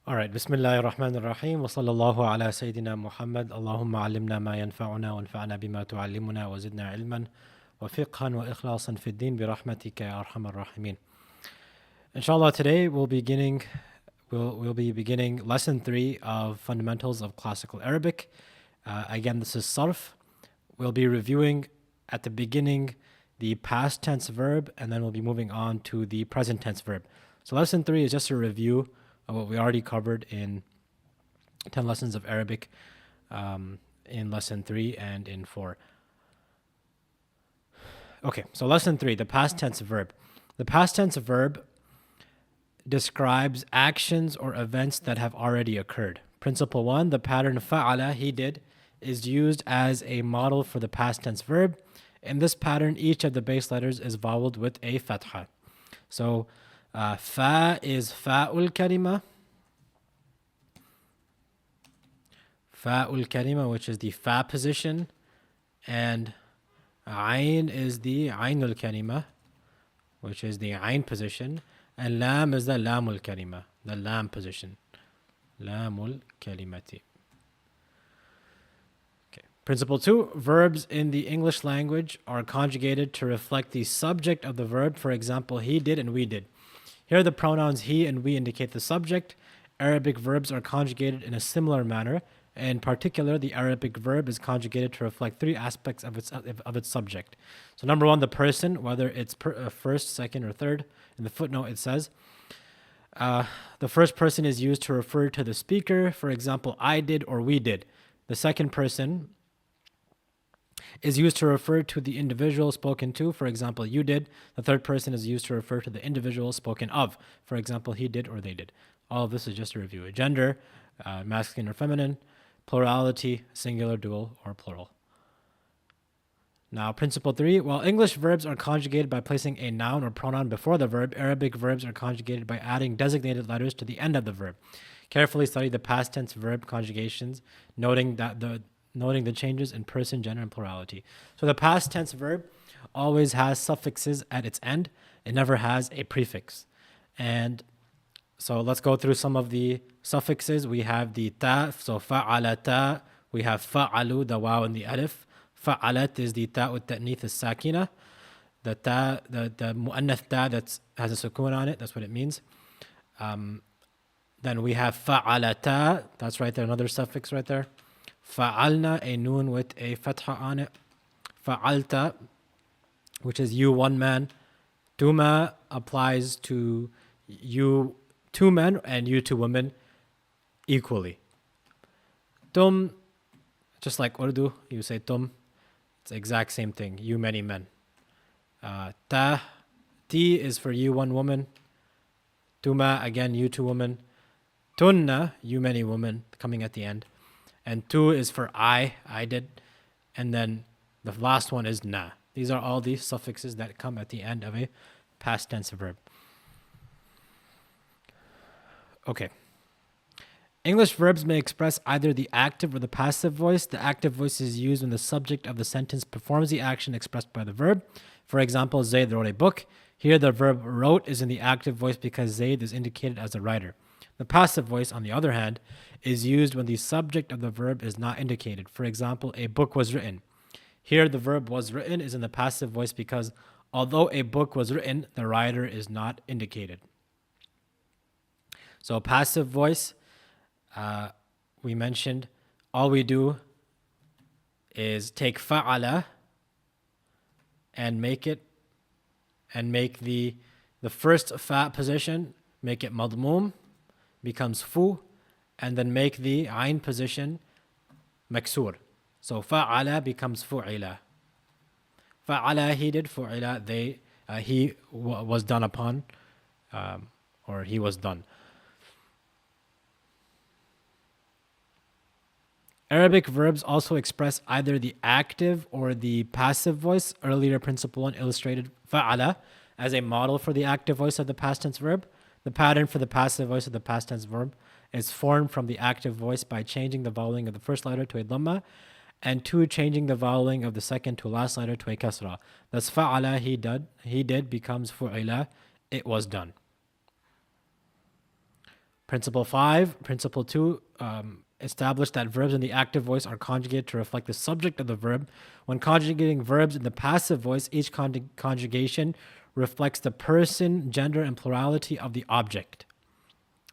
All right. Bismillahir Rahmanir Rahim. Wa sallallahu ala Sayyidina Muhammad. Allahumma alimna ma yanfa'una wa anfa'na bima tu'allimuna wa zidna ilman wa fiqhan wa ikhlasan fi din bi rahmatika ya arhamar rahimin. Inshallah, today we'll be beginning lesson 3 of Fundamentals of Classical Arabic. Again, this is sarf. We'll be reviewing at the beginning the past tense verb, and then we'll be moving on to the present tense verb. So lesson 3 is just a review of what we already covered in 10 lessons of Arabic in lesson 3 and in 4. Okay, so lesson 3, the past tense verb. The past tense verb describes actions or events that have already occurred. Principle 1, the pattern fa'ala, he did, is used as a model for the past tense verb. In this pattern, each of the base letters is voweled with a fatha. So fa is fa'ul kalima. Fa'ul kalima, which is the fa position. And ayn is the aynul kalima, which is the ayn position. And lam is the lamul kalima, the lam position. Lamul kalimati. Principle 2, verbs in the English language are conjugated to reflect the subject of the verb. For example, he did and we did. Here the pronouns he and we indicate the subject. Arabic verbs are conjugated in a similar manner. In particular, the Arabic verb is conjugated to reflect 3 aspects of its subject. So number 1, the person, whether it's first, second, or third. In the footnote it says, the first person is used to refer to the speaker. For example, I did or we did. The second person is used to refer to the individual spoken to. For example, you did. The third person is used to refer to the individual spoken of. For example, he did or they did. All of this is just a review. A gender, masculine or feminine, plurality, singular, dual, or plural. Now, principle 3, while English verbs are conjugated by placing a noun or pronoun before the verb, Arabic verbs are conjugated by adding designated letters to the end of the verb. Carefully study the past tense verb conjugations, noting the changes in person, gender, and plurality. So the past tense verb always has suffixes at its end. It never has a prefix. And so let's go through some of the suffixes. We have the ta, so fa'alata. We have fa'alu, the waw and the alif. Fa'alat is the ta'u ta'nith as-sakina. The ta, the mu'annath ta that has a sukun on it, that's what it means. Then we have fa'alata, that's right there, another suffix right there. Fa'alna, a noon with a fatha on it. Fa'alta, which is you, one man. Tuma applies to you, 2 men, and you, 2 women, equally. Tum, just like Urdu, you say tum. It's the exact same thing, you, many men. Ta, ti is for you, 1 woman. Tuma, again, you, 2 women. Tunna, you, many women, coming at the end. And tu is for I did. And then the last one is na. These are all the suffixes that come at the end of a past tense verb. Okay. English verbs may express either the active or the passive voice. The active voice is used when the subject of the sentence performs the action expressed by the verb. For example, Zayd wrote a book. Here the verb wrote is in the active voice because Zayd is indicated as a writer. The passive voice, on the other hand, is used when the subject of the verb is not indicated. For example, a book was written. Here, the verb was written is in the passive voice because although a book was written, the writer is not indicated. So passive voice, we mentioned, all we do is take fa'ala and make the first fa position, make it madmum, becomes fu, and then make the ayn position maksur. So fa'ala becomes fu'ila. Fa'ala, he did, fu'ila, he was done upon, or he was done. Arabic verbs also express either the active or the passive voice. Earlier, principle 1 illustrated fa'ala as a model for the active voice of the past tense verb. The pattern for the passive voice of the past tense verb is formed from the active voice by changing the vowelling of the first letter to a dhamma, and 2, changing the vowelling of the second to last letter to a kasra. Thus, fa'ala, he did, becomes fu'ila, it was done. Principle 5, Principle 2, establish that verbs in the active voice are conjugated to reflect the subject of the verb. When conjugating verbs in the passive voice, each conjugation reflects the person, gender, and plurality of the object.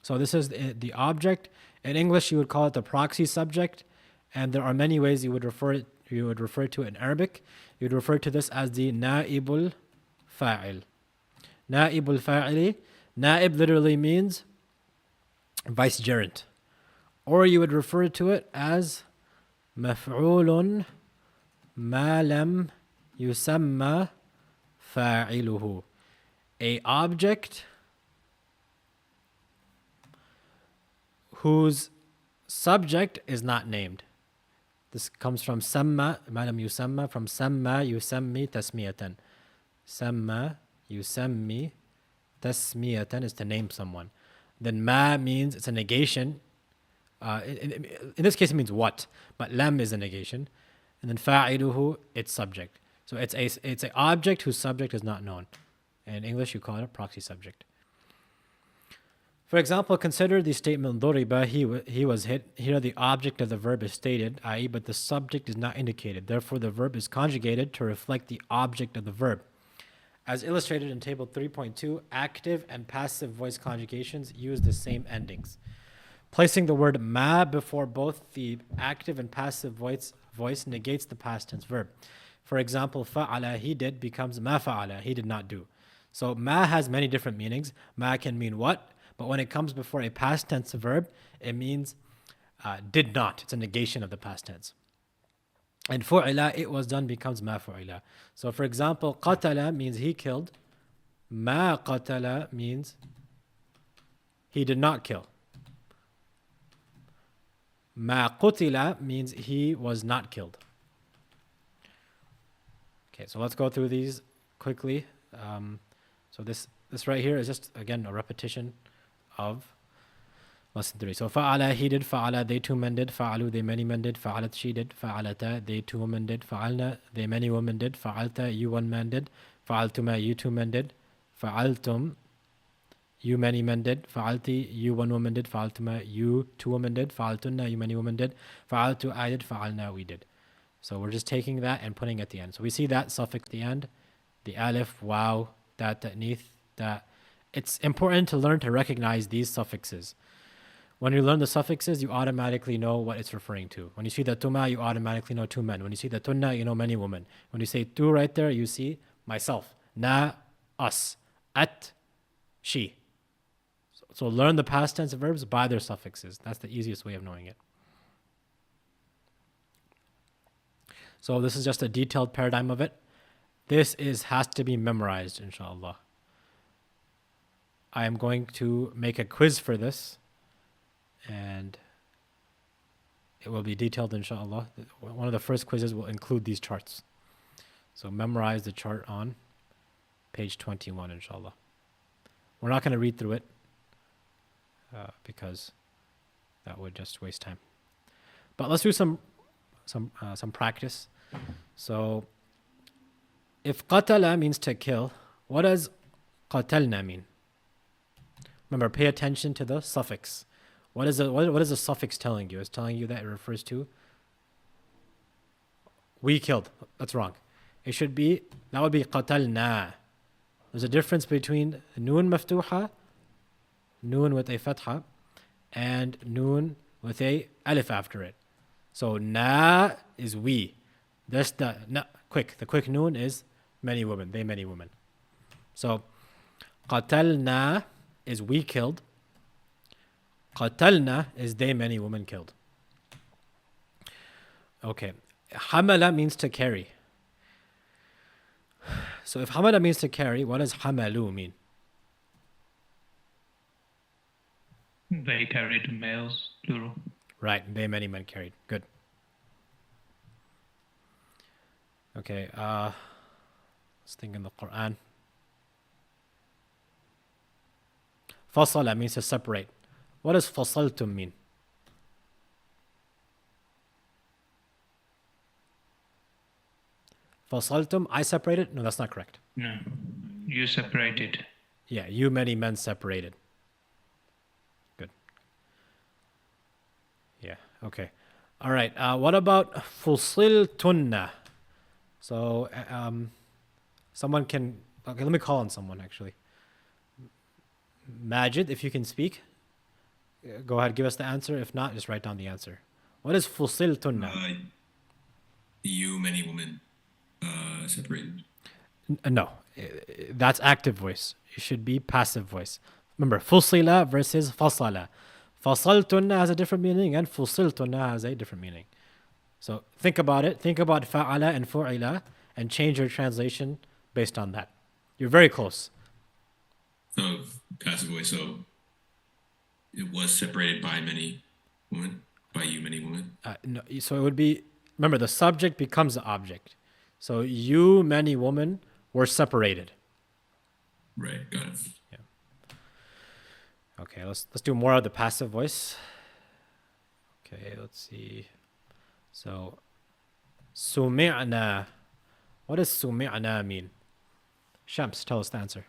So this is the object. In English, you would call it the proxy subject, and there are many ways you would refer to it in Arabic. You would refer to this as the naibul fa'il. Naibul fa'ili. Naib literally means vicegerent. Or you would refer to it as maf'ulun ma lam yusamma fa'iluhu. A object whose subject is not named. This comes from samma, ma lam yusamma, from samma yusammi tasmiyatan. Samma yusammi tasmiyatan is to name someone. Then ma means it's a negation. In this case, it means what, but lam is a negation. And then fa'iluhu, its subject. So it's an object whose subject is not known. In English, you call it a proxy subject. For example, consider the statement ضُرِبَ, he was hit. Here the object of the verb is stated, i.e., but the subject is not indicated. Therefore, the verb is conjugated to reflect the object of the verb. As illustrated in table 3.2, active and passive voice conjugations use the same endings. Placing the word ma before both the active and passive voice negates the past tense verb. For example, fa'ala, he did, becomes ma fa'ala, he did not do. So ma has many different meanings. Ma can mean what, but when it comes before a past tense verb, it means did not. It's a negation of the past tense. And fu'ila, it was done, becomes ma fu'ila. So for example, qatala means he killed. Ma qatala means he did not kill. Ma qutila means he was not killed. Okay, so let's go through these quickly. So this right here is just, again, a repetition of lesson 3. So fa'ala, he did. Fa'ala, they two men did. Fa'alu, they many men did. Fa'alat, she did. Fa'alata, they two women did. Fa'alna, they many women did. Fa'alta, you one man did. Fa'altuma, you two men did. Fa'altum, you many men did. Fa'alti, you one woman did. Fa'altuma, you two women did. Fa'altunna, you many women did. Fa'altu, I did. Fa'alna, we did. So we're just taking that and putting it at the end. So we see that suffix at the end, the alif, waw, that, ta'nith, that. It's important to learn to recognize these suffixes. When you learn the suffixes, you automatically know what it's referring to. When you see the tuma, you automatically know two men. When you see the tunna, you know many women. When you say tu right there, you see myself. Na, us. At, she. So learn the past tense verbs by their suffixes. That's the easiest way of knowing it. So this is just a detailed paradigm of it. This has to be memorized, inshallah. I am going to make a quiz for this, and it will be detailed, inshallah. One of the first quizzes will include these charts. So memorize the chart on page 21, inshallah. We're not going to read through it because that would just waste time. But let's do some practice. So if qatala means to kill, what does qatalna mean? Remember, pay attention to the suffix. What is the suffix telling you? It's telling you that it refers to we killed. That's wrong. It should be, that would be qatalna. There's a difference between noon maftuha, noon with a fatha, and noon with a alif after it. So na is we. That's the quick. The quick noon is many women. They many women. So qatalna is we killed. Qatalna is they many women killed. Okay. Hamala means to carry. So if hamala means to carry, what does hamalu mean? They carried, males, plural. Right, they many men carried. Good. Okay, let's think in the Quran. Fasala means to separate. What does fasaltum mean? Fasaltum, I separated? No, that's not correct. No, you separated. Yeah, you many men separated. Good. Okay. All right. What about fusiltunna? So, someone can. Okay, let me call on someone actually. Majid, if you can speak, go ahead, give us the answer. If not, just write down the answer. What is fusiltunna? Uh, you, many women, separated. No, that's active voice. It should be passive voice. Remember, fusila versus fasala. Fasaltunna has a different meaning, and fusiltunna has a different meaning. So think about it. Think about fa'ala and fu'ila, and change your translation based on that. You're very close. So passive voice. So it was separated by many women, by you, many women. No, so it would be, remember, the subject becomes the object. So you, many women, were separated. Right. Got it. Okay, let's do more of the passive voice. Okay, let's see. So, sumi'na. What does sumi'na mean? Shams, tell us the answer.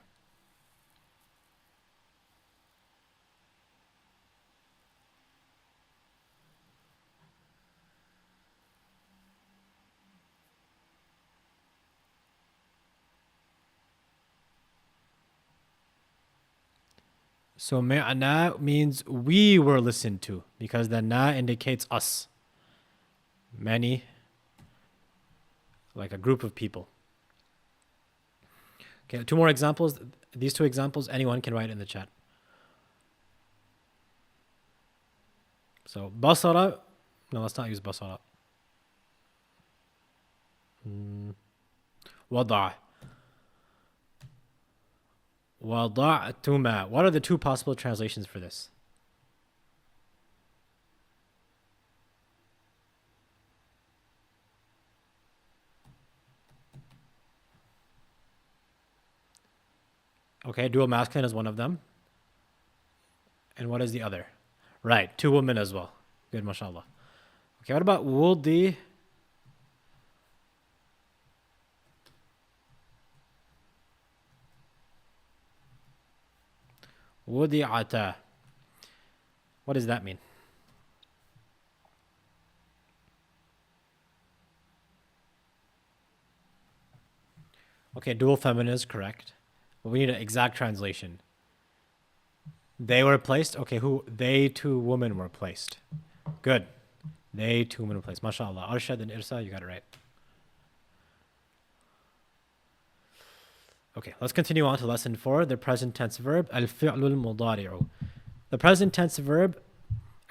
Sumi'na means we were listened to, because the na indicates us. Many, like a group of people. Okay, two more examples. These two examples, anyone can write in the chat. So, basara. No, let's not use basara. Wada'. Wada'tuma. What are the two possible translations for this? Okay, dual masculine is one of them. And what is the other? Right, two women as well. Good, mashallah. Okay, what about wudi? Wudi'ata. What does that mean? Okay, dual feminine is correct. But we need an exact translation. They were placed? Okay, they two women were placed. Good. They two women were placed. MashaAllah. Arshad and Irsa, you got it right. Okay, let's continue on to lesson 4, the present tense verb, al-fi'lul mudari'u. The present tense verb,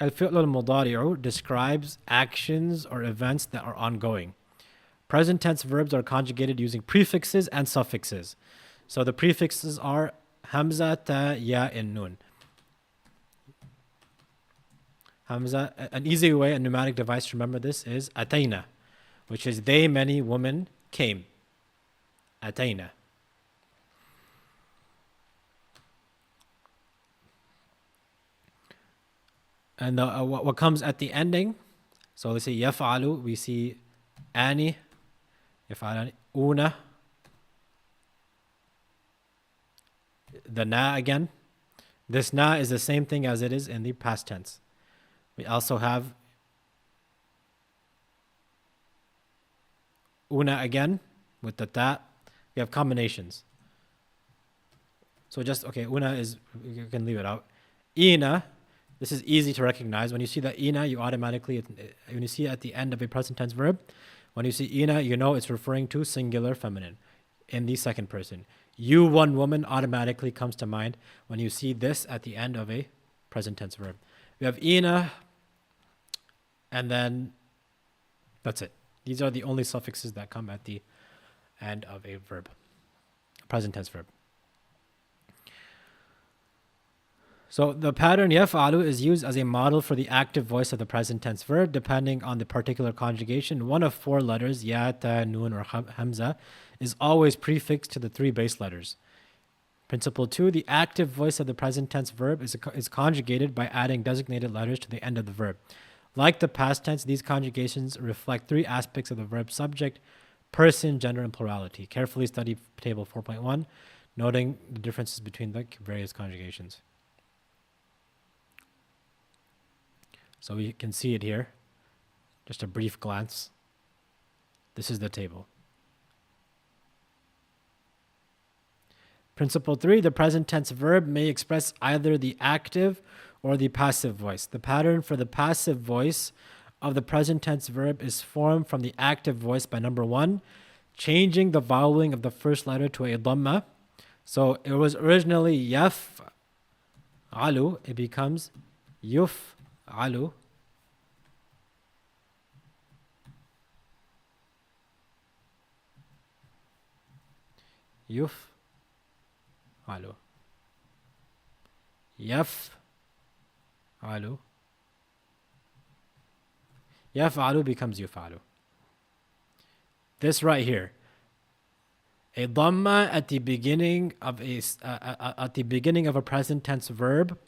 al-fi'lul mudari'u, describes actions or events that are ongoing. Present tense verbs are conjugated using prefixes and suffixes. So the prefixes are hamza, ta, ya, and nun. Hamza, an easy way, a pneumatic device to remember this is atayna, which is they, many, women, came. Atayna. And what comes at the ending, so let's say yaf'alu, we see ani, yaf'alani, una, the na again. This na is the same thing as it is in the past tense. We also have una again with the ta. We have combinations. So just, okay, una is, you can leave it out. Ina, this is easy to recognize. When you see the ina, you automatically, when you see it at the end of a present tense verb, when you see ina, you know it's referring to singular feminine in the second person. You, one woman, automatically comes to mind when you see this at the end of a present tense verb. We have ina, and then that's it. These are the only suffixes that come at the end of a verb, present tense verb. So the pattern yaf'alu is used as a model for the active voice of the present tense verb, depending on the particular conjugation. One of 4 letters, ya, ta, nun, or hamza, is always prefixed to the 3 base letters. Principle 2, the active voice of the present tense verb is conjugated by adding designated letters to the end of the verb. Like the past tense, these conjugations reflect 3 aspects of the verb: subject, person, gender, and plurality. Carefully study table 4.1, noting the differences between the various conjugations. So we can see it here. Just a brief glance. This is the table. Principle 3, the present tense verb may express either the active or the passive voice. The pattern for the passive voice of the present tense verb is formed from the active voice by number 1, changing the voweling of the first letter to a dhamma. So it was originally yaf alu, it becomes yuf alu. Yuf alu. Yaf alu. Yaf'alu becomes yuf'alu. This right here, a dhamma at the beginning of a present tense verb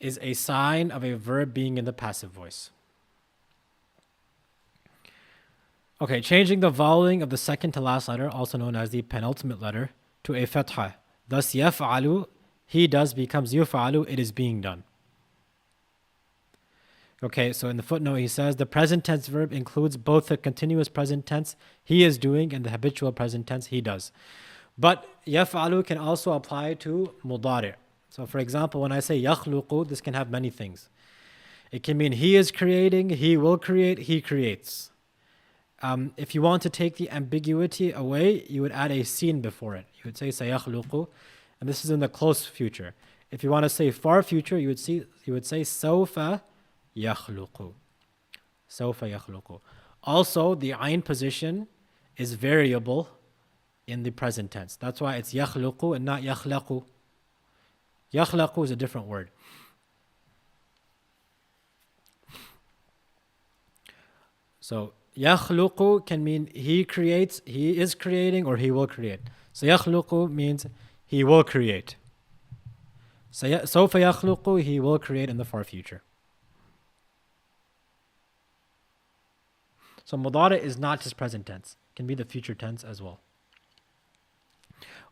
is a sign of a verb being in the passive voice. Okay, changing the voweling of the second to last letter, also known as the penultimate letter, to a fatha. Thus, yaf'alu, he does, becomes yuf'alu, it is being done. Okay, so in the footnote he says, the present tense verb includes both the continuous present tense, he is doing, and the habitual present tense, he does. But yaf'alu can also apply to mudari'. So for example, when I say yakhluqu, this can have many things. It can mean he is creating, he will create, he creates. If you want to take the ambiguity away, you would add a sin before it. You would say sayakhluqu, and this is in the close future. If you want to say far future, you would say sawfa yakhluqu. Sawfa yakhluqu. Also, the ayn position is variable in the present tense. That's why it's yakhluqu and not yakhlaqu. Yakhlaqu is a different word. So yakhluqu can mean he creates, he is creating, or he will create. So yakhluqu means he will create. So sawfa yakhluqu, he will create in the far future. So mudari is not just present tense. It can be the future tense as well.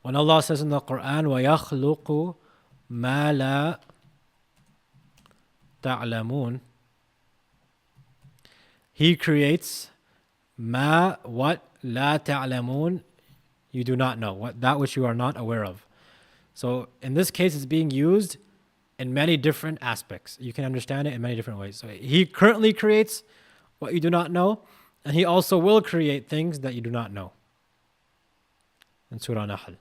When Allah says in the Quran, وَيَخْلُقُ مَا لَا تَعْلَمُونَ, he creates ma, what, la ta'lamun, you do not know, what, that which you are not aware of. So in this case, it's being used in many different aspects. You can understand it in many different ways. So he currently creates what you do not know, and he also will create things that you do not know. In Surah Nahl.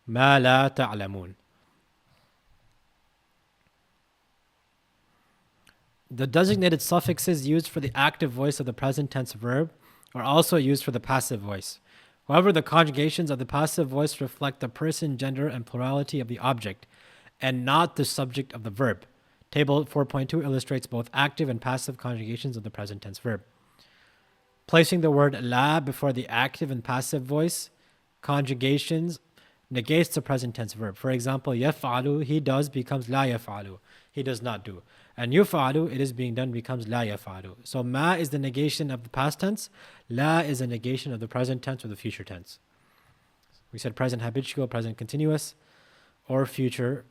Ma la ta'lamun. The designated suffixes used for the active voice of the present tense verb are also used for the passive voice. However, the conjugations of the passive voice reflect the person, gender, and plurality of the object, and not the subject of the verb. Table 4.2 illustrates both active and passive conjugations of the present tense verb. Placing the word la before the active and passive voice conjugations negates the present tense verb. For example, yaf'alu, he does, becomes la yaf'alu, he does not do. And yuf'alu, it is being done, becomes la yaf'alu. So ma is the negation of the past tense, la is a negation of the present tense or the future tense. We said present habitual, present continuous, or future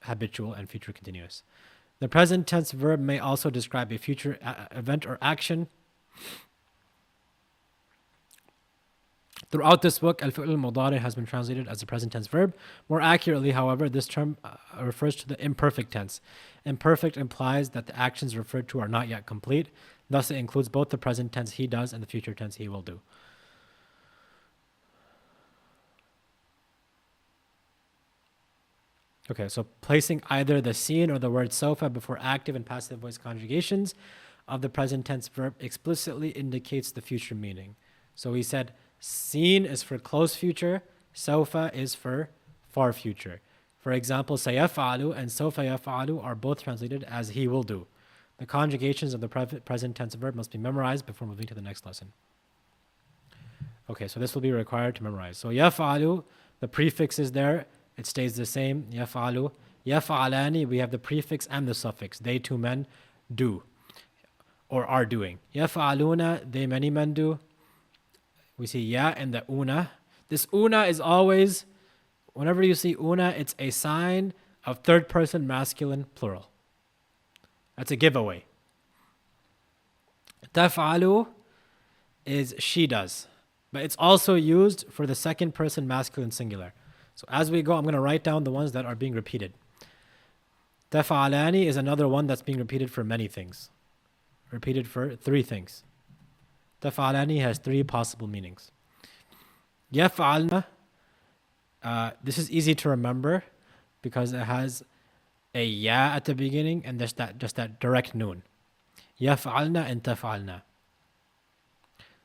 habitual and future continuous. The present tense verb may also describe a future event or action. Throughout this book, al-fi'l al-mudari has been translated as a present tense verb. More accurately, however, this term refers to the imperfect tense. Imperfect implies that the actions referred to are not yet complete. Thus, it includes both the present tense he does and the future tense he will do. Okay, so placing either the sin or the word sawfa before active and passive voice conjugations of the present tense verb explicitly indicates the future meaning. So we said sin is for close future, sawfa is for far future. For example, sayaf'alu and sawfa yaf'alu are both translated as he will do. The conjugations of the present tense verb must be memorized before moving to the next lesson. Okay, so this will be required to memorize. So yaf'alu, the prefix is there. It stays the same, yaf'alu. Yaf'alani, we have the prefix and the suffix. They, two men, do or are doing. Yaf'aluna, they, many men do. We see ya and the una. This una is always, whenever you see una, it's a sign of third person masculine plural. That's a giveaway. تفعل is she does, but it's also used for the second person masculine singular. So as we go, I'm going to write down the ones that are being repeated. تفعلان is another one that's being repeated for many things. Repeated for 3 things. تفعلان has 3 possible meanings. يفعلن, this is easy to remember because it has a ya at the beginning and just that direct noon. يفعلن and تفعلن.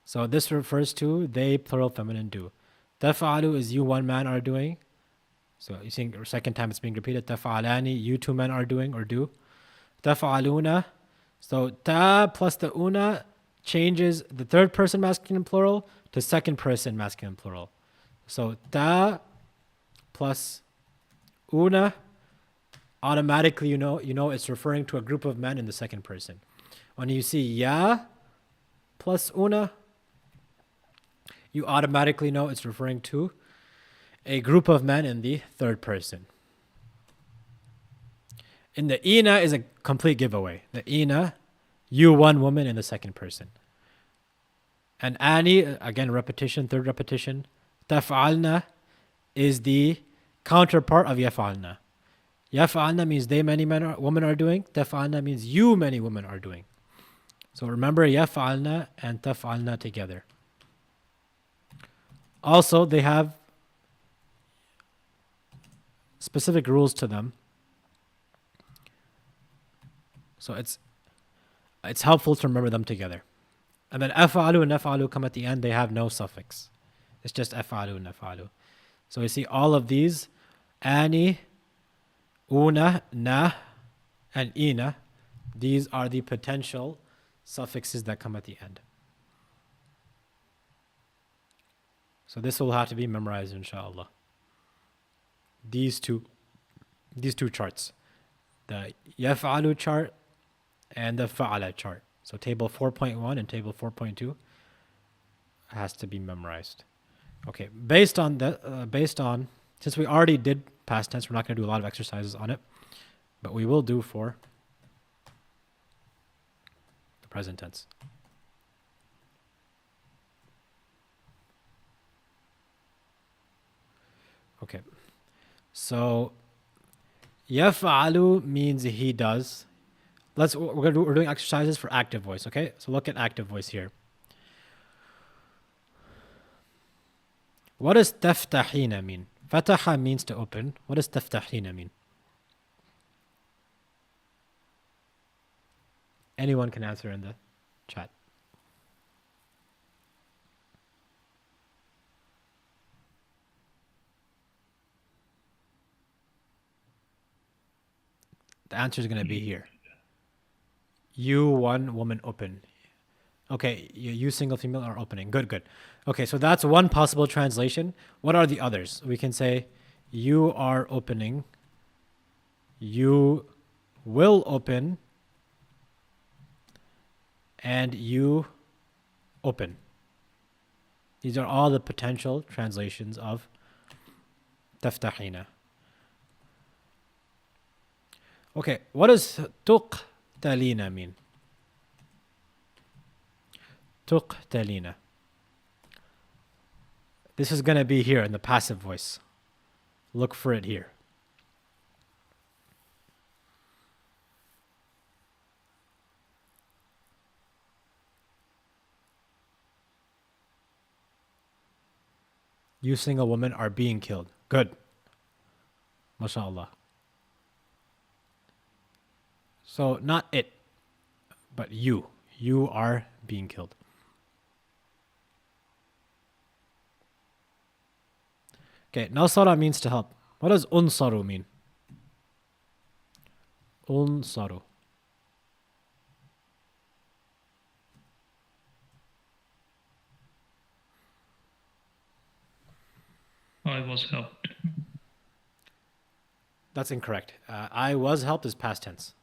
So this refers to they plural feminine do. تفعل is you one man are doing. So you see second time it's being repeated. تفعلان, you 2 men are doing or do. تفعلون. So ta plus the una changes the third person masculine plural to second person masculine plural. So ta plus una, automatically you know it's referring to a group of men in the second person. When you see ya plus una, you automatically know it's referring to a group of men in the third person. In the ina is a complete giveaway. The ina, you one woman in the second person. And ani, again repetition, third repetition. Taf'alna is the counterpart of yaf'alna. Yaf'alna means they many women are doing. Taf'alna means you many women are doing. So remember yaf'alna and taf'alna together. Also, they have specific rules to them. So it's helpful to remember them together. And then af'alu and naf'alu come at the end. They have no suffix. It's just af'alu and naf'alu. So you see all of these, ani, una, na, and ina, these are the potential suffixes that come at the end. So this will have to be memorized, inshallah. These two charts, the yaf'alu chart and the fa'ala chart. So table 4.1 and table 4.2 has to be memorized. Okay, based on since we already did past tense, we're not going to do a lot of exercises on it, but we will do for the present tense. Okay, so yaf'alu means he does. We're doing exercises for active voice. Okay, so look at active voice here. What does taftahina mean? Fataha means to open. What does taftahina mean? Anyone can answer in the chat. The answer is going to be here. You one woman open. Okay, you single female are opening. Good. Okay, so that's one possible translation. What are the others? We can say you are opening. You will open. And you open. These are all the potential translations of taftahina. Okay, what does tuqtalina mean? Tuqtalina. This is going to be here in the passive voice. Look for it here. You single women are being killed. Good. MashaAllah. So not it, but you. You are being killed. Okay, nasara means to help. What does unsaru mean? Unsaru. I was helped. That's incorrect. I was helped is past tense.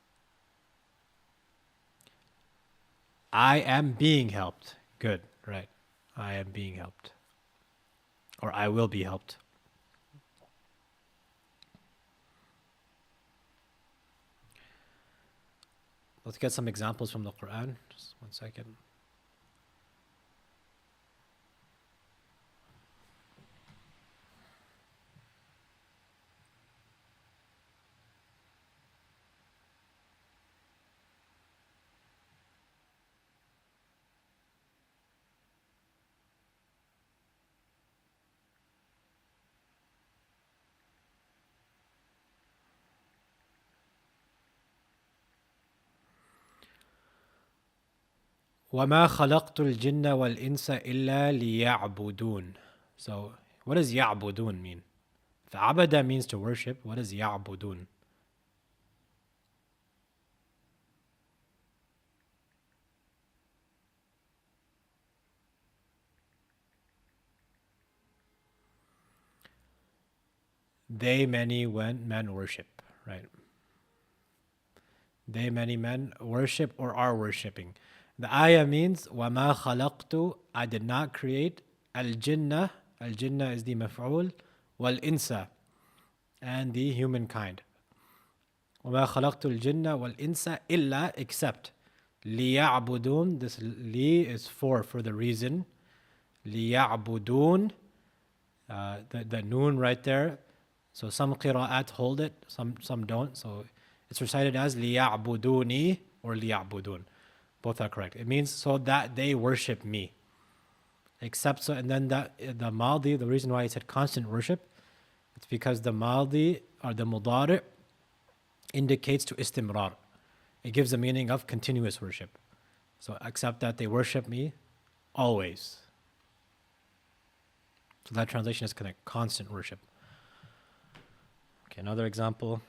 I am being helped. Good, right. I am being helped. Or I will be helped. Let's get some examples from the Quran. Just one second. وَمَا خَلَقْتُ الْجِنَّ وَالْإِنسَ إِلَّا لِيَعْبُدُونَ. So, what does يَعْبُدُون mean? If abada means to worship, what does يَعْبُدُون? They, many, when men worship, right? They, many men worship or are worshipping. The ayah means وَمَا خَلَقْتُ, I did not create al-jinnah. Al-jinnah is the maf'ul, wal-insa, and the humankind. وَمَا خَلَقْتُ الْجِنَّ وَالْإِنسَ إِلَّا, except. لِيَعْبُدُونَ, this li is for the reason. لِيَعْبُدُونَ, the noon right there. So some qira'at hold it, some don't. So it's recited as لِيَعْبُدُونِي or لِيَعْبُدُون. Both are correct. It means so that they worship me. Except so, and then that the maldi, the reason why it said constant worship, it's because the maldi or the mudari indicates to istimrar. It gives the meaning of continuous worship. So except that they worship me always. So that translation is correct, constant worship. Okay, another example.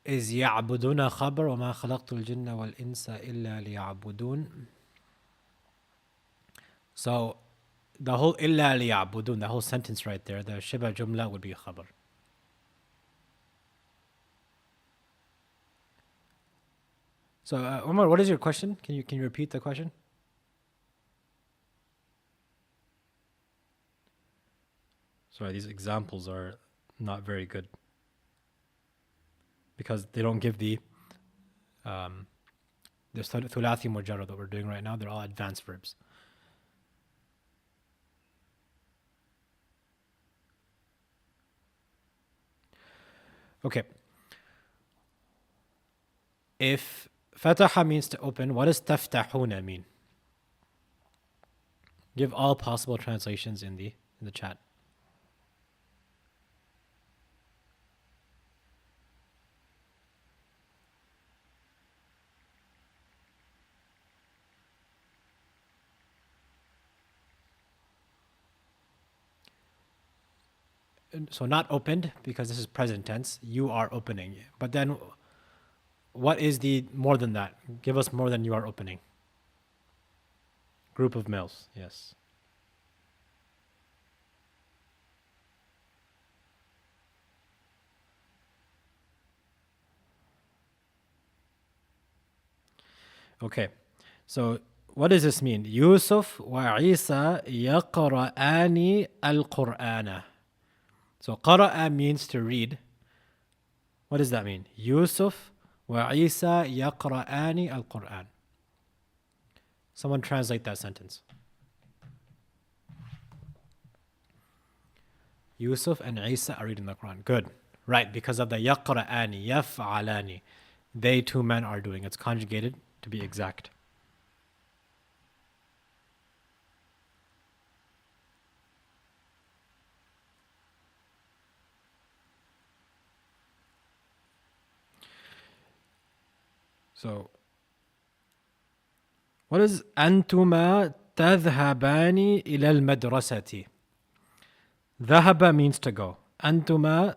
Is يعبدون خبر وما خلقت الجن والإنس إلا ليعبدون. So the whole إلا ليعبدون, the whole sentence right there, the shibah jumla would be khabar. So Umar, what is your question? Can you repeat the question? Sorry, these examples are not very good because they don't give the thulathi mujarrad that we're doing right now. They're all advanced verbs. Okay. If fataha means to open, what does taftahuna mean? Give all possible translations in the chat. So not opened, because this is present tense. You are opening. But then what is the more than that? Give us more than you are opening. Group of males, yes. Okay, so what does this mean? Yusuf wa Isa yaqra'ani al-Qur'ana. So qara'a means to read. What does that mean? Yusuf wa Isa yaqra'ani al-Qur'an. Someone translate that sentence. Yusuf and Isa are reading the Quran. Good. Right, because of the yaqra'ani, yaf'alani. They two men are doing. It's conjugated to be exact. So, what is أنتما تذهبان إلى المدرسة? ذهب means to go. أنتما,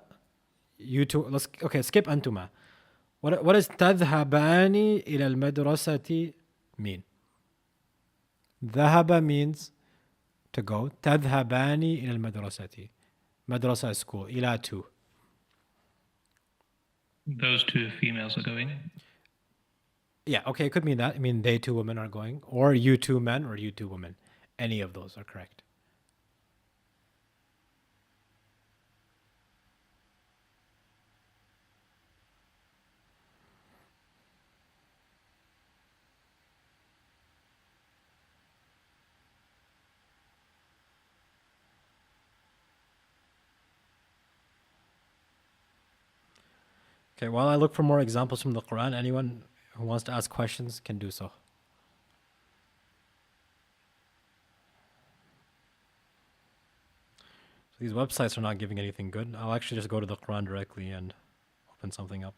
you two. Okay, skip أنتما. What does تذهبان إلى المدرسة mean? ذهب means to go. تذهبان إلى المدرسة. مدرسة is school. إلى to. Those two females are going. Yeah, okay, it could mean that. I mean, they two women are going, or you two men, or you two women. Any of those are correct. Okay, while I look for more examples from the Quran, anyone who wants to ask questions can do so. So these websites are not giving anything good. I'll actually just go to the Quran directly and open something up.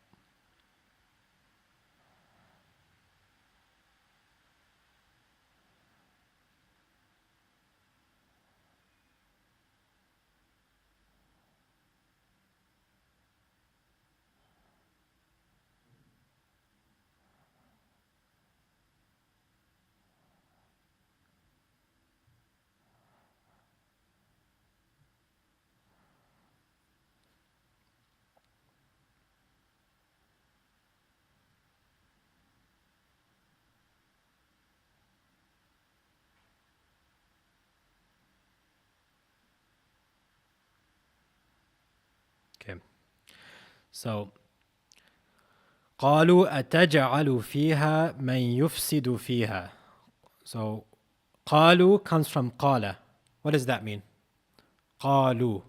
Okay. So قالوا أتجعل فيها من يفسد فيها. So قالوا comes from قال. What does that mean? قالوا.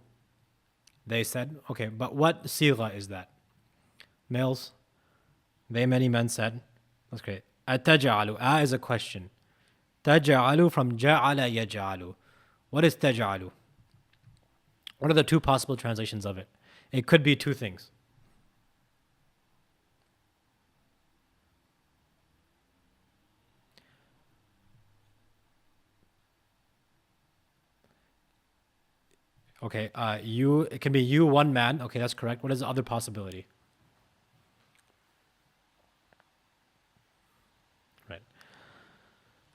They said. Okay, but what sigha is that? Males? They, many men said. That's great. أتجعل. A is a question. تجعل from جعل يجعل. What is تجعل? What are the two possible translations of it? It could be two things. Okay, it can be you, one man. Okay, that's correct. What is the other possibility? Right.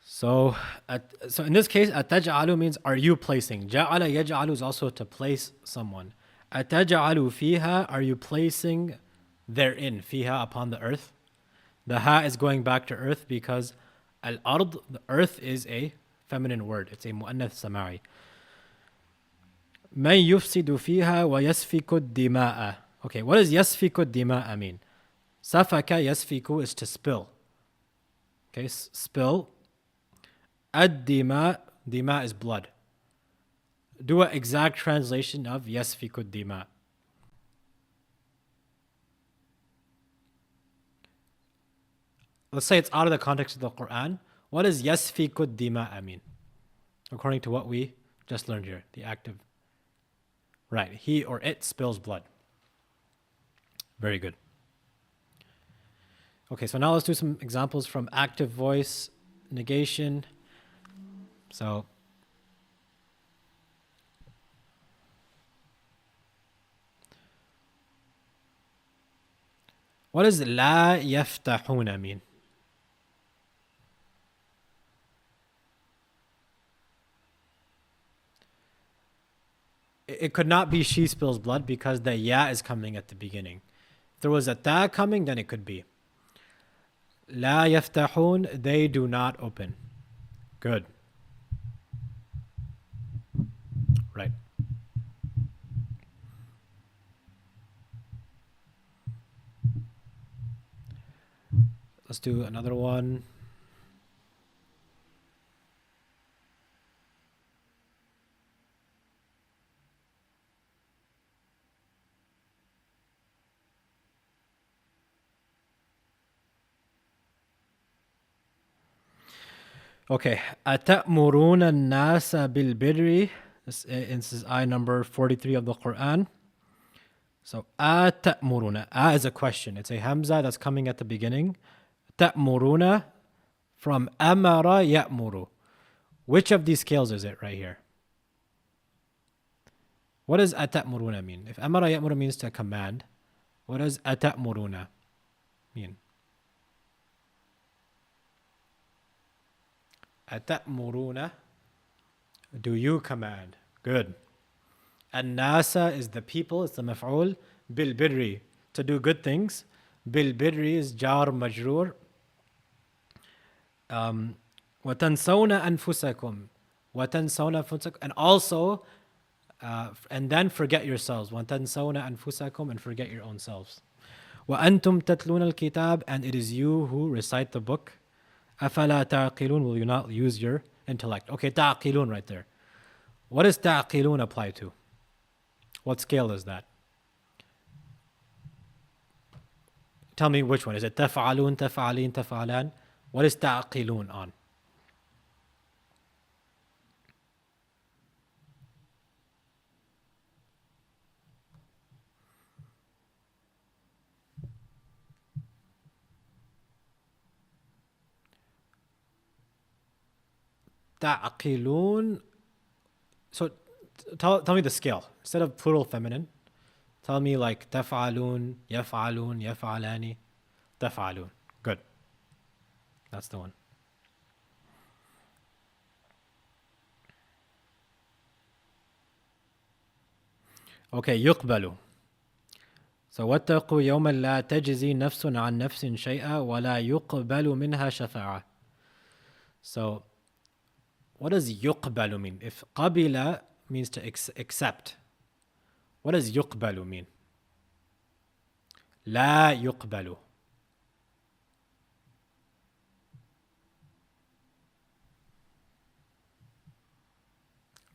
So in this case, أتجعل means are you placing? جعل يجعل is also to place someone. أتجعل فيها, are you placing therein? فيها, upon the earth. The ha is going back to earth because al-ard, the earth, is a feminine word. It's a mu'annath samari. من يفسد فيها ويسفك الدماء. Okay, what does يسفك الدماء mean? سفك يسفك is to spill. Okay, spill. الدماء, dima is blood. Do an exact translation of يسفك الدماء. Let's say it's out of the context of the Quran. What does يسفك الدماء mean? According to what we just learned here, the active. Right, he or it spills blood. Very good. Okay, so now let's do some examples from active voice negation. So, what does لا يفتحون mean? It could not be she spills blood because the ya is coming at the beginning. If there was a ta coming, then it could be. لا يفتحون, they do not open. Good. Right. Let's do another one. Okay. أتأمرون الناس بالبر. This is ayah number 43 of the Quran. So, أتأمرون. A is a question. It's a hamza that's coming at the beginning. تأمرون from أمر يأمر. Which of these scales is it right here? What does atamuruna mean? If amara ya'muru means to command, what does atamuruna mean? Atamuruna, do you command? Good. An-nasa is the people, it's the maf'ul. Bil birri, to do good things. Bil birri is jar majroor. وَتَنْسَوْنَ أَنفُسَكُمْ وَتَنْسَوْنَ أَنفُسَكُمْ, and also and then forget yourselves. وَتَنْسَوْنَ أَنفُسَكُمْ, and forget your own selves. وَأَنْتُمْ تَتْلُونَ الْكِتَابِ, and it is you who recite the book. أَفَلَا تَعْقِلُونَ, will you not use your intellect? Okay, تَعْقِلُون right there. What does تَعْقِلُون apply to? What scale is that? Tell me which one. Is it تَفْعَلُون, تَفْعَلِين, تَفْعَلَان? What is تَعْقِلُون on? تعقلون. So tell me the scale. Instead of plural feminine, tell me like تفعلون, يفعلون, يفعلان, تفعلون. Good. That's the one. Okay, يقبل. So واتقوا يوما لا تجزي نفس عن نفس شيئا ولا يقبل منها شفاعة. So what does يقبل mean? If قبل means to accept, what does يقبل mean? لا يقبل.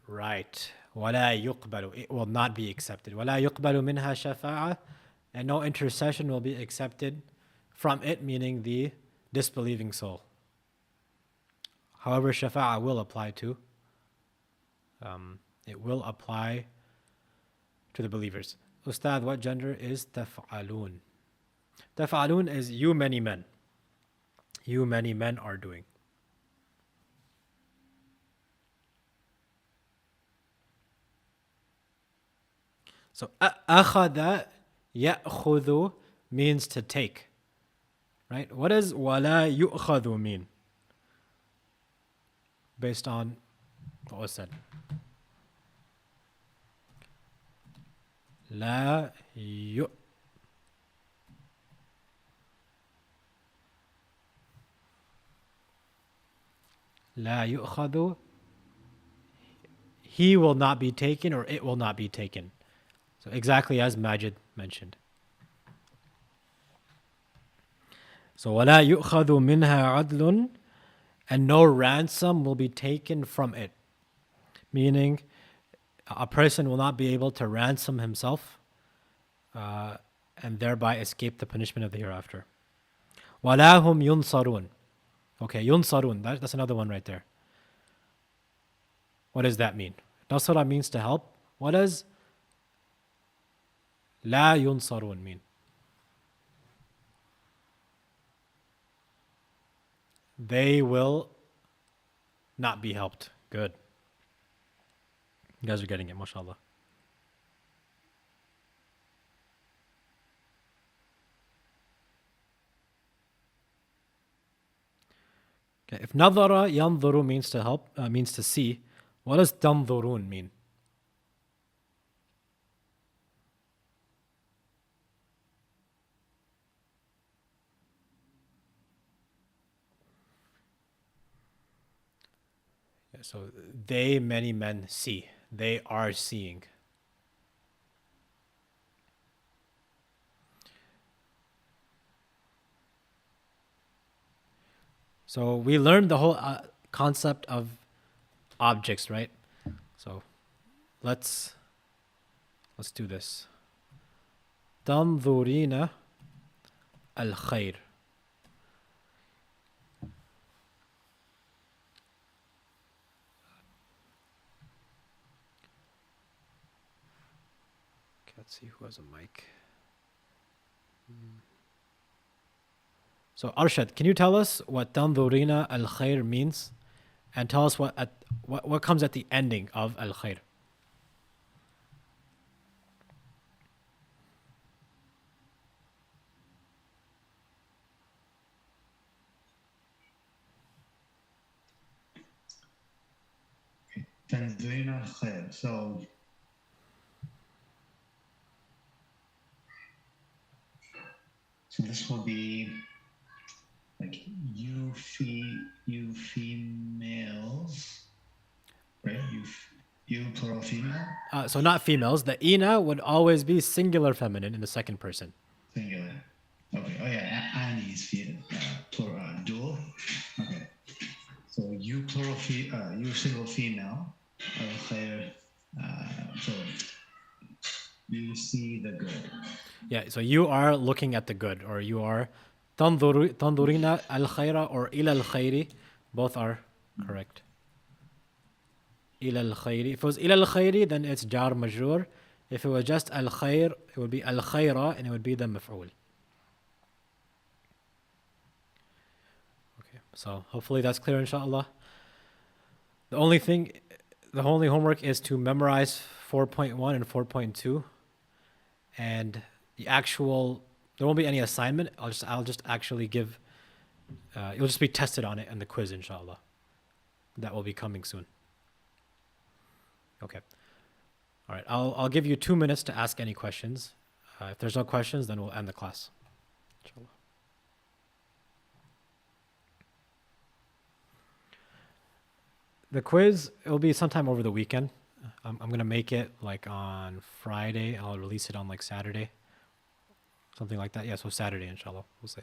Right. ولا يقبل. It will not be accepted. ولا يقبل منها شفاعة, and no intercession will be accepted from it, meaning the disbelieving soul. However, shafa'a will apply to, it will apply to the believers. Ustad, what gender is taf'alun? Taf'alun is you many men. You many men are doing. So akhada ya'khudhu means to take. Right? What does wala yu'khadhu mean? Based on what was said. La yu'khadhu. He will not be taken, or it will not be taken. So exactly as Majid mentioned. So وَلَا يُؤْخَذُ مِنْهَا عَدْلٌ, and no ransom will be taken from it. Meaning, a person will not be able to ransom himself and thereby escape the punishment of the hereafter. وَلَا هُمْ يُنصَرُونَ. Okay, يُنصَرُونَ, that's another one right there. What does that mean? Nasara means to help. What does لا ينصرون mean? They will not be helped. Good. You guys are getting it, mashallah. Okay, if nadhara yanzuru means to help, means to see, what does tanzurun mean? So they, many men, see. They are seeing. So we learned the whole concept of objects, right? So let's do this. تنظرين الخير. Let's see who has a mic. So Arshad, can you tell us what tanzurina al-khair means? And tell us what comes at the ending of al-khair. تنظرين الخير. So this will be like you females, right? You plural female. So not females. The ina would always be singular feminine in the second person. Singular. Okay. Oh yeah, Ani is plural dual. Okay. So you plural you single female. So you see the good. Yeah, so you are looking at the good, or you are تنظرين الخير or إلى الخير. Both are correct. إلى الخير. If it was إلى الخير, then it's jar majrur. If it was just الخير, it would be الخير, and it would be the maf'ul. Okay, so hopefully that's clear, inshallah. The only homework is to memorize 4.1 and 4.2, and the actual, there won't be any assignment. I'll just actually give, you'll just be tested on it in the quiz, inshallah. That will be coming soon. Okay. All right. I'll give you 2 minutes to ask any questions. If there's no questions, then we'll end the class, inshallah. The quiz, it'll be sometime over the weekend. I'm going to make it like on Friday. I'll release it on like Saturday. Something like that. Yeah, so Saturday, inshallah, we'll say.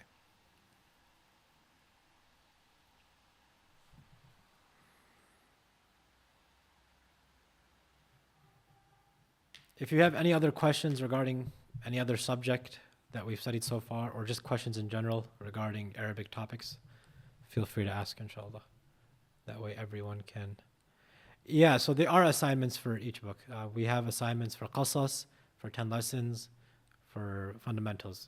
If you have any other questions regarding any other subject that we've studied so far, or just questions in general regarding Arabic topics, feel free to ask, inshallah. That way everyone can. Yeah, so there are assignments for each book. We have assignments for Qasas, for 10 lessons, for fundamentals.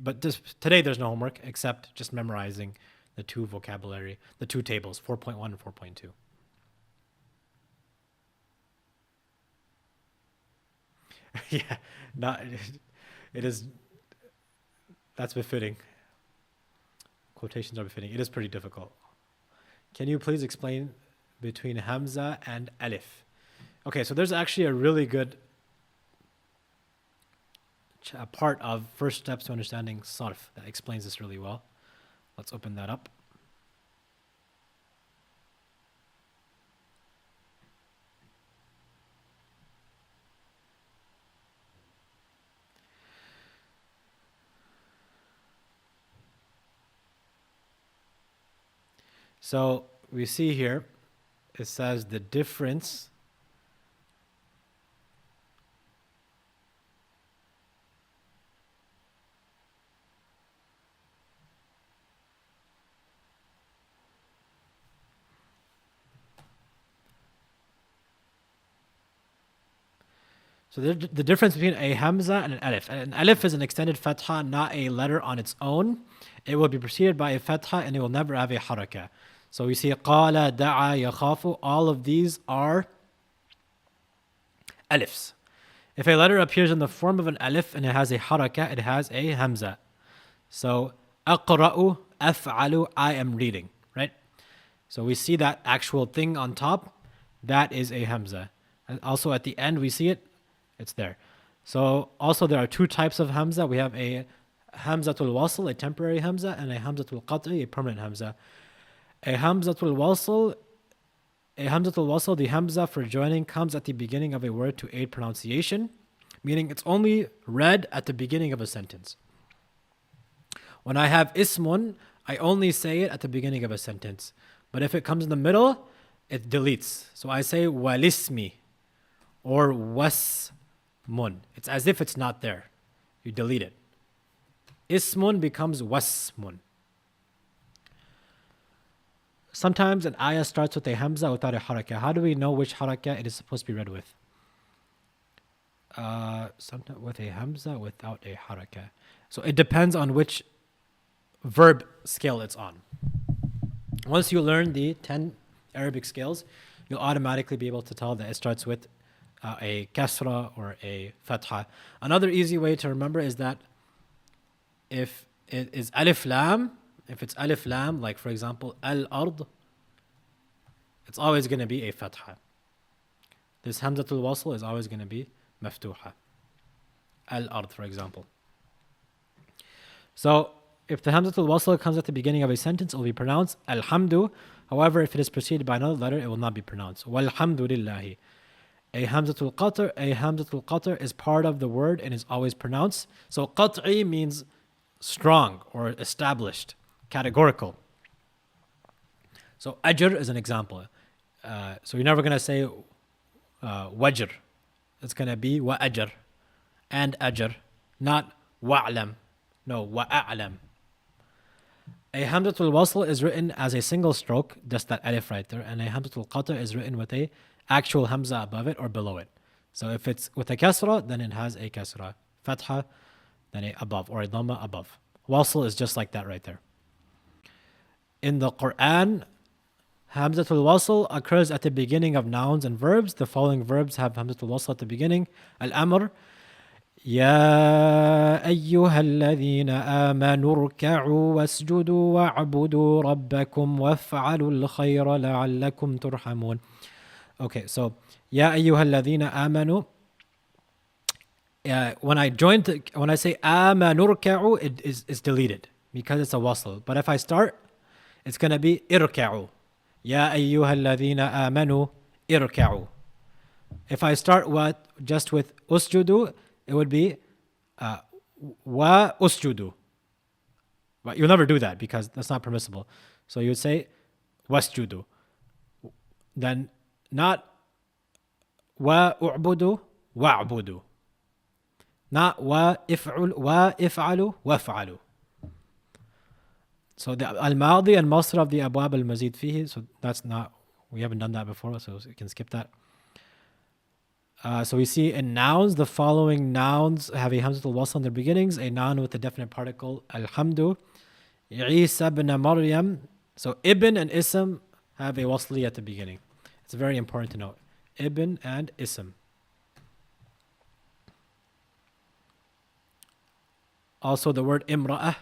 But today there's no homework except just memorizing the two tables, 4.1 and 4.2. Yeah, that's befitting. Quotations are befitting. It is pretty difficult. Can you please explain between Hamza and Alif? Okay, so there's actually a really good part of First Steps to Understanding Sarf that explains this really well. Let's open that up. So we see here, it says the difference So the difference between a hamza and an alif. An alif is an extended fatha, not a letter on its own. It will be preceded by a fatha and it will never have a haraka. So we see qala, da'a, yakhafu. All of these are alifs. If a letter appears in the form of an alif and it has a haraka, it has a hamza. So aqra'u, af'alu, I am reading, right? So we see that actual thing on top, that is a hamza. And also at the end we see it, it's there. So also there are two types of hamza. We have a hamzatul wasl, a temporary hamza, and a hamzatul qat'i, a permanent hamza. A hamzatul wasl, the hamza for joining comes at the beginning of a word to aid pronunciation, meaning it's only read at the beginning of a sentence. When I have ismun, I only say it at the beginning of a sentence. But if it comes in the middle, it deletes. So I say walismi or wasmun. It's as if it's not there. You delete it. Ismun becomes wasmun. Sometimes an ayah starts with a hamza without a haraka. How do we know which haraka it is supposed to be read with? Sometimes with a hamza without a haraka. So it depends on which verb scale it's on. Once you learn the 10 Arabic scales, you'll automatically be able to tell that it starts with a kasra or a fatha. Another easy way to remember is that if it is alif lam, if it's alif lam, like for example, al-ard, It's always going to be a fatha. This hamzatul wasl is always going to be maftuha. Al-ard, for example. So, if the hamzatul wasl comes at the beginning of a sentence, it will be pronounced alhamdu. However, if it is preceded by another letter, it will not be pronounced. Walhamdulillahi. A hamzatul qatr is part of the word and is always pronounced. So qat'i means strong or established, categorical. So ajr is an example. So you're never going to say wajr. It's going to be wa ajr and ajr, not wa'lam. No, wa'a'lam. A hamzatul wasl is written as a single stroke, just that alif right there, and a hamzatul qatr is written with a actual hamza above it or below it. So if it's with a kasra, then it has a kasra. Fatha, then a above, or a dhamma above. Wasl is just like that right there. In the Quran, hamzatul wasl occurs at the beginning of nouns and verbs. The following verbs have hamzatul wasl at the beginning. Al-amr, يا أيها الذين آمنوا اركعوا واسجدوا واعبدوا ربكم وافعلوا الخير لعلكم ترحمون. Okay, so يا أيها الذين آمنوا. When I say آمنوا اركعوا, it is deleted because it's a wasl. But if I start, it's going to be اركعوا. يا أيها الذين آمنوا اركعوا. If I start just with usjudu, it would be wa usjudu. But you'll never do that because that's not permissible. So you would say wasjudu. Then not wa u'budu wa'budu. Not wa if'alu waf'alu. So the al-madi and masr of the abwab al-mazid fihi, so that's not, we haven't done that before, so you can skip that. So we see in nouns, the following nouns have a hamzatul wasl in their beginnings. A noun with a definite particle, alhamdu. Isa ibn Maryam. So ibn and ism have a wasli at the beginning. It's very important to note. Ibn and ism. Also the word imra'ah,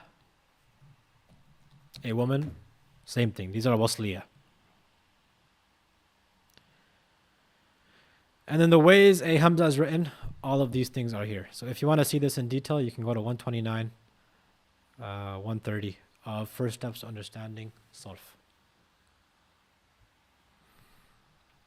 a woman, same thing. These are wasliyah. And then the ways a hamza is written, all of these things are here. So if you want to see this in detail, you can go to 129, 130 of First Steps to Understanding Sarf.